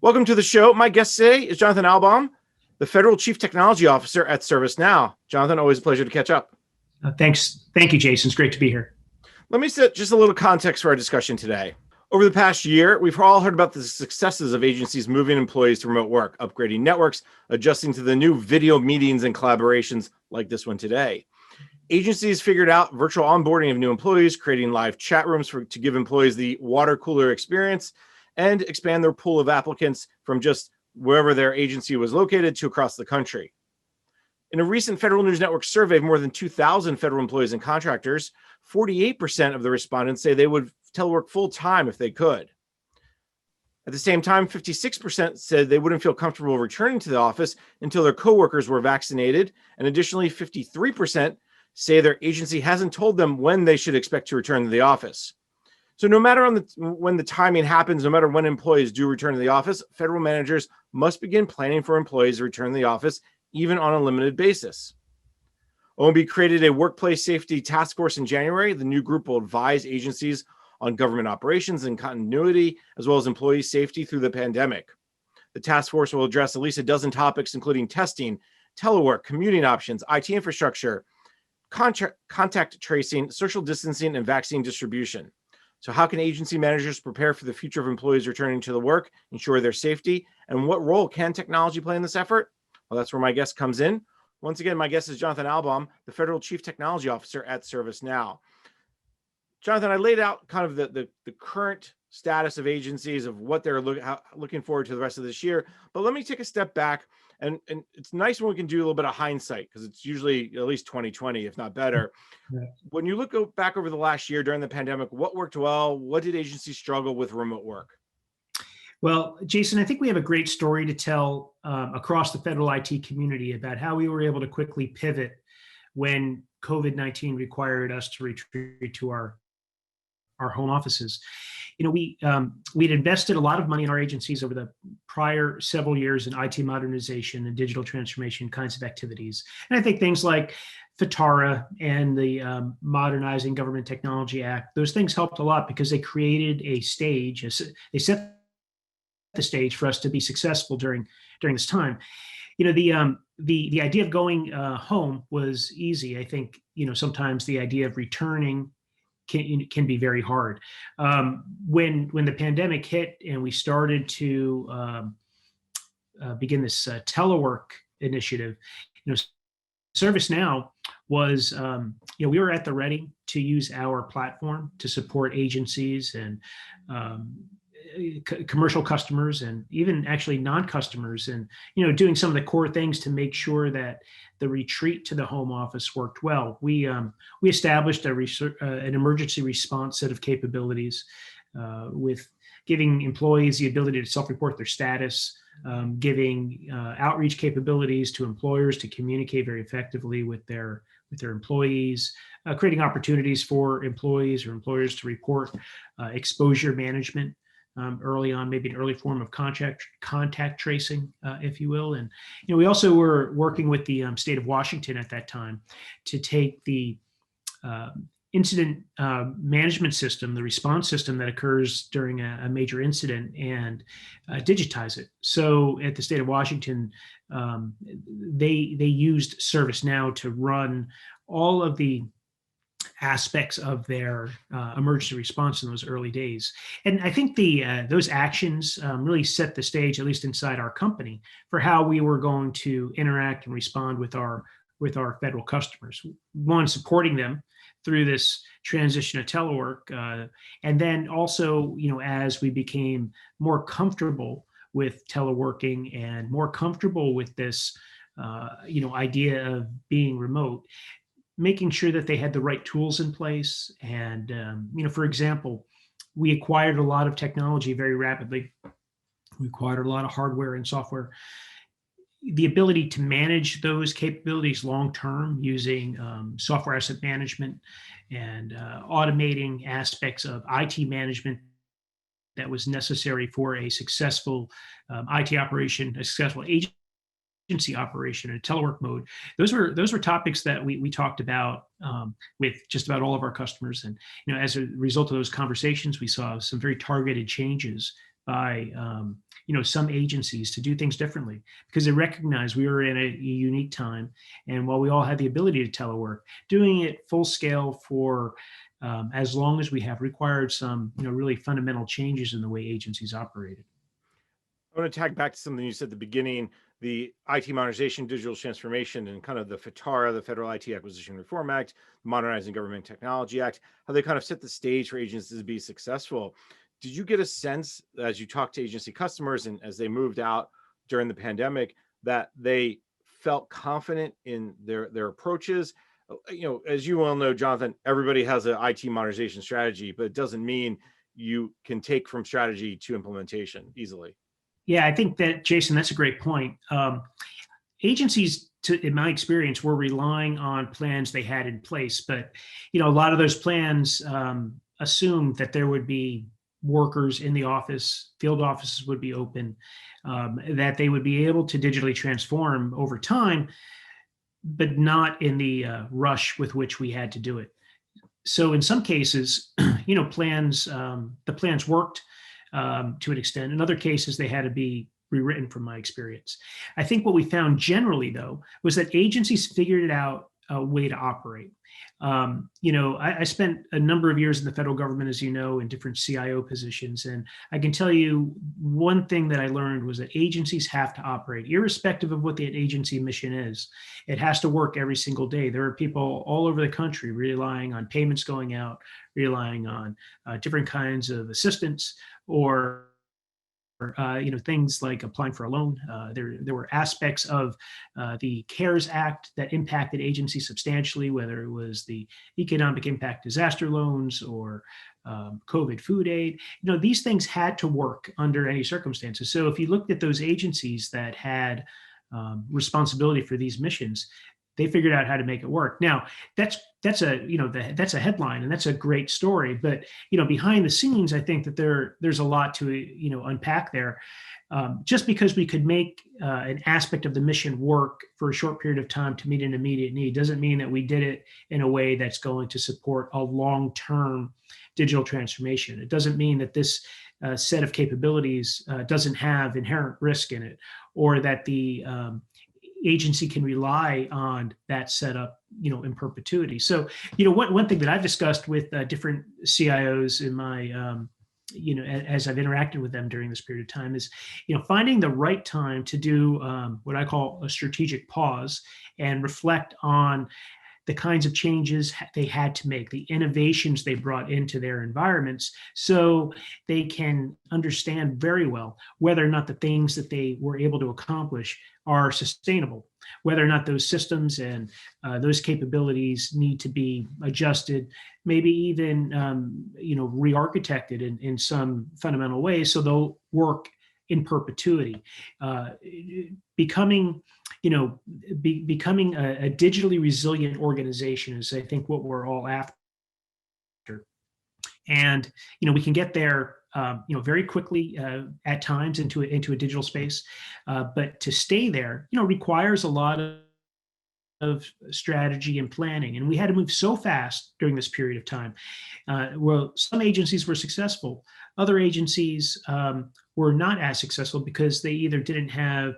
Welcome to the show. My guest today is Jonathan Albaum, the Federal Chief Technology Officer at ServiceNow. Jonathan, always a pleasure to catch up. Thanks. Thank you, Jason. It's great to be here. Let me set just a little context for our discussion today. Over the past year, we've all heard about the successes of agencies moving employees to remote work, upgrading networks, adjusting to the new video meetings and collaborations like this one today. Agencies figured out virtual onboarding of new employees, creating live chat rooms to give employees the water cooler experience, and expand their pool of applicants from just wherever their agency was located to across the country. In a recent Federal News Network survey of more than 2,000 federal employees and contractors, 48% of the respondents say they would telework full-time if they could. At the same time, 56% said they wouldn't feel comfortable returning to the office until their coworkers were vaccinated, and additionally, 53% say their agency hasn't told them when they should expect to return to the office. So no matter when the timing happens, no matter when employees do return to the office, federal managers must begin planning for employees to return to the office, even on a limited basis. OMB created a workplace safety task force in January. The new group will advise agencies on government operations and continuity, as well as employee safety through the pandemic. The task force will address at least a dozen topics, including testing, telework, commuting options, IT infrastructure, contact tracing, social distancing, and vaccine distribution. So how can agency managers prepare for the future of employees returning to the work, ensure their safety, and what role can technology play in this effort? Well, that's where my guest comes in. Once again, my guest is Jonathan Albaum, the Federal Chief Technology Officer at ServiceNow. Jonathan, I laid out kind of the current status of agencies, of what they're looking forward to the rest of this year. But let me take a step back. And it's nice when we can do a little bit of hindsight, because it's usually at least 2020, if not better. Yeah. When you look back over the last year during the pandemic, what worked well? What did agencies struggle with remote work? Well, Jason, I think we have a great story to tell across the federal IT community about how we were able to quickly pivot when COVID-19 required us to retreat to our home offices. You know, we'd invested a lot of money in our agencies over the prior several years in IT modernization and digital transformation kinds of activities. And I think things like FITARA and the Modernizing Government Technology Act, those things helped a lot because they created a stage. They set the stage for us to be successful during this time. You know, the idea of going home was easy. I think, you know, sometimes the idea of returning can be very hard. When the pandemic hit and we started to begin this telework initiative, you know, ServiceNow was, you know, we were at the ready to use our platform to support agencies and commercial customers and even actually non-customers, and, you know, doing some of the core things to make sure that the retreat to the home office worked well. We established an emergency response set of capabilities with giving employees the ability to self-report their status, giving outreach capabilities to employers to communicate very effectively with their employees, creating opportunities for employees or employers to report exposure management early on, maybe an early form of contact tracing, if you will. And, you know, we also were working with the state of Washington at that time to take the incident management system, the response system that occurs during a major incident, and digitize it. So at the state of Washington, they used ServiceNow to run all of the aspects of their emergency response in those early days. And I think those actions really set the stage, at least inside our company, for how we were going to interact and respond with our federal customers. One, supporting them through this transition to telework, and then also, you know, as we became more comfortable with teleworking and more comfortable with this, you know, idea of being remote, making sure that they had the right tools in place. And, you know, for example, we acquired a lot of technology very rapidly. We acquired a lot of hardware and software. The ability to manage those capabilities long-term using software asset management and automating aspects of IT management that was necessary for a successful IT operation, a successful agency operation in a telework mode. Those were topics that we talked about with just about all of our customers. And, you know, as a result of those conversations, we saw some very targeted changes by some agencies to do things differently because they recognized we were in a unique time, and while we all had the ability to telework, doing it full scale for as long as we have required some really fundamental changes in the way agencies operated. I want to tag back to something you said at the beginning, the IT modernization, digital transformation, and kind of the FITARA, the Federal IT Acquisition Reform Act, Modernizing Government Technology Act, how they kind of set the stage for agencies to be successful. Did you get a sense as you talked to agency customers and as they moved out during the pandemic that they felt confident in their approaches? As you well know, Jonathan, everybody has an IT modernization strategy, but it doesn't mean you can take from strategy to implementation easily. Yeah, I think that, Jason, that's a great point. Agencies, in my experience, were relying on plans they had in place, but a lot of those plans assumed that there would be workers in the office, field offices would be open, that they would be able to digitally transform over time, but not in the rush with which we had to do it. So in some cases, the plans worked to an extent. In other cases, they had to be rewritten from my experience. I think what we found generally, though, was that agencies figured out a way to operate. I spent a number of years in the federal government, as you know, in different CIO positions. And I can tell you one thing that I learned was that agencies have to operate, irrespective of what the agency mission is. It has to work every single day. There are people all over the country relying on payments going out, relying on different kinds of assistance, or things like applying for a loan. There were aspects of the CARES Act that impacted agencies substantially, whether it was the economic impact disaster loans or COVID food aid. These things had to work under any circumstances. So if you looked at those agencies that had responsibility for these missions, they figured out how to make it work. Now, that's a headline, and that's a great story. But behind the scenes, I think that there's a lot to unpack there. Just because we could make an aspect of the mission work for a short period of time to meet an immediate need doesn't mean that we did it in a way that's going to support a long-term digital transformation. It doesn't mean that this set of capabilities doesn't have inherent risk in it, or that the agency can rely on that setup, in perpetuity. So, one thing that I've discussed with different CIOs in my, as I've interacted with them during this period of time is, finding the right time to do what I call a strategic pause and reflect on the kinds of changes they had to make, the innovations they brought into their environments, so they can understand very well whether or not the things that they were able to accomplish are sustainable, whether or not those systems and those capabilities need to be adjusted, maybe even re-architected in some fundamental ways so they'll work in perpetuity. Becoming a digitally resilient organization is, I think, what we're all after. And we can get there very quickly at times into a digital space, but to stay there requires a lot of strategy and planning. And we had to move so fast during this period of time. Well, some agencies were successful. Other agencies were not as successful because they either didn't have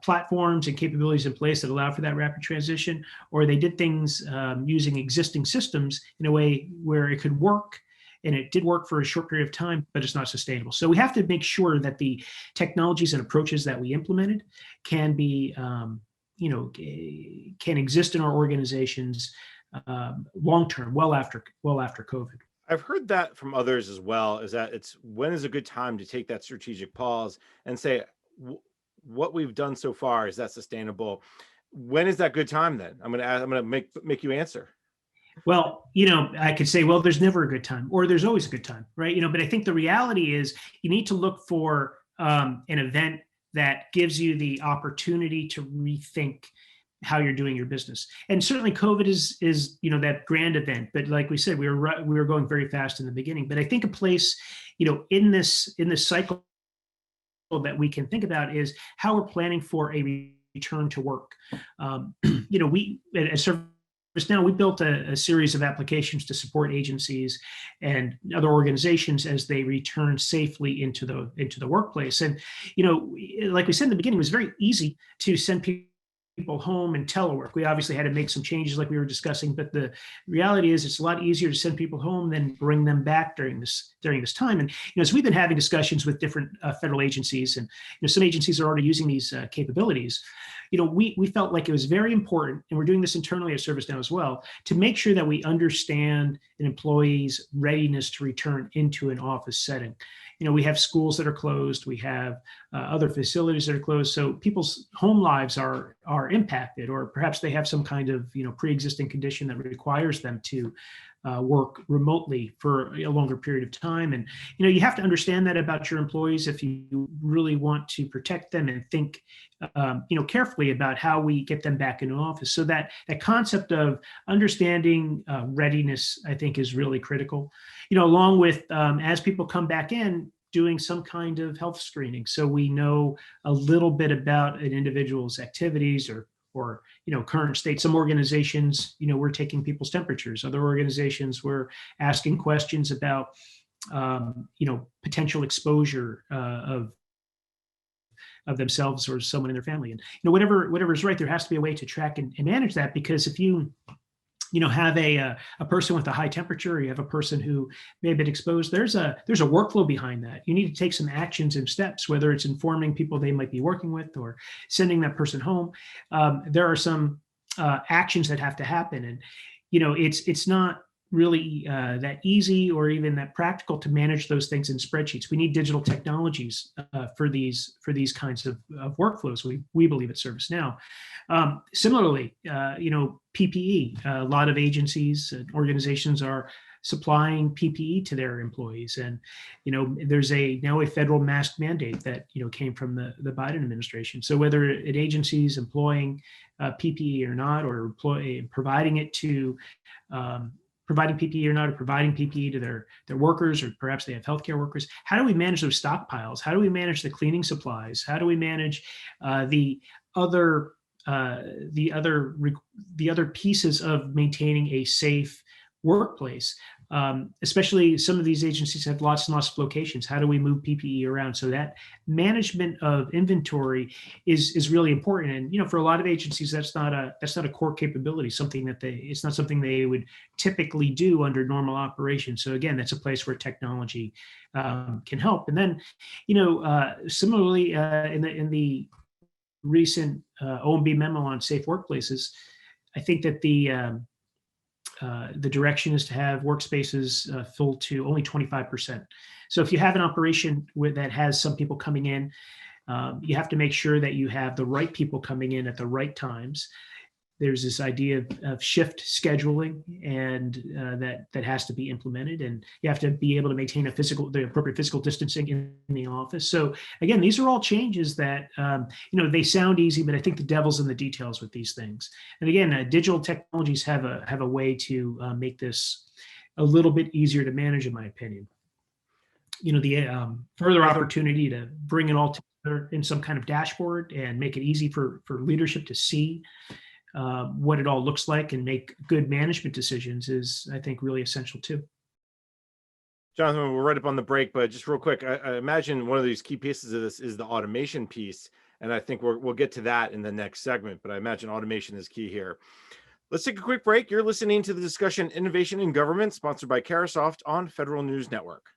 platforms and capabilities in place that allowed for that rapid transition, or they did things using existing systems in a way where it could work. And it did work for a short period of time, but it's not sustainable. So we have to make sure that the technologies and approaches that we implemented can be can exist in our organizations long-term, well after COVID. I've heard that from others as well, is that it's when is a good time to take that strategic pause and say, what we've done so far, is that sustainable? When is that good time then? I'm going to make you answer. Well, I could say, well, there's never a good time, or there's always a good time, right? But I think the reality is you need to look for an event that gives you the opportunity to rethink how you're doing your business. And certainly COVID is that grand event. But like we said, we were going very fast in the beginning. But I think a place, in this cycle that we can think about is how we're planning for a return to work. We at ServiceNow, we built a series of applications to support agencies and other organizations as they return safely into the workplace. And like we said in the beginning, it was very easy to send people home and telework. We obviously had to make some changes like we were discussing, but the reality is it's a lot easier to send people home than bring them back during this time. And as we've been having discussions with different federal agencies, and some agencies are already using these capabilities, we felt like it was very important, and we're doing this internally at ServiceNow as well, to make sure that we understand an employee's readiness to return into an office setting. We have schools that are closed, we have other facilities that are closed, so people's home lives are impacted, or perhaps they have some kind of pre-existing condition that requires them to work remotely for a longer period of time. And you have to understand that about your employees if you really want to protect them and think carefully about how we get them back into office. So that concept of understanding readiness, I think, is really critical. Along with as people come back in, doing some kind of health screening, so we know a little bit about an individual's activities or current state. Some organizations, we're taking people's temperatures. Other organizations, we're asking questions about potential exposure of themselves or someone in their family. And whatever is right, there has to be a way to track and manage that, because if you have a person with a high temperature, or you have a person who may have been exposed, there's a workflow behind that. You need to take some actions and steps, whether it's informing people they might be working with or sending that person home. There are some actions that have to happen, and it's not really that easy or even that practical to manage those things in spreadsheets. We need digital technologies for these kinds of workflows. We believe at ServiceNow. Similarly, PPE. A lot of agencies and organizations are supplying PPE to their employees, and there's now a federal mask mandate that came from the Biden administration. So whether an agency's employing PPE or not, or providing it to providing PPE or not, or providing PPE to their workers, or perhaps they have healthcare workers. How do we manage those stockpiles? How do we manage the cleaning supplies? How do we manage the other pieces of maintaining a safe workplace? Especially some of these agencies have lots and lots of locations. How do we move PPE around? So that management of inventory is really important. And for a lot of agencies, that's not a core capability. It's not something they would typically do under normal operations. So again, that's a place where technology can help. And then similarly in the recent OMB memo on safe workplaces, I think that the direction is to have workspaces filled to only 25%. So if you have an operation that has some people coming in, you have to make sure that you have the right people coming in at the right times. There's this idea of shift scheduling, and that has to be implemented, and you have to be able to maintain the appropriate physical distancing in the office. So again, these are all changes that they sound easy, but I think the devil's in the details with these things. And again, digital technologies have a way to make this a little bit easier to manage, in my opinion. The further opportunity to bring it all together in some kind of dashboard and make it easy for leadership to see what it all looks like and make good management decisions is, I think, really essential too. Jonathan, we're right up on the break, but just real quick, I imagine one of these key pieces of this is the automation piece, and I think we'll get to that in the next segment, but I imagine automation is key here. Let's take a quick break. You're listening to the discussion Innovation in Government, sponsored by Carahsoft on Federal News Network.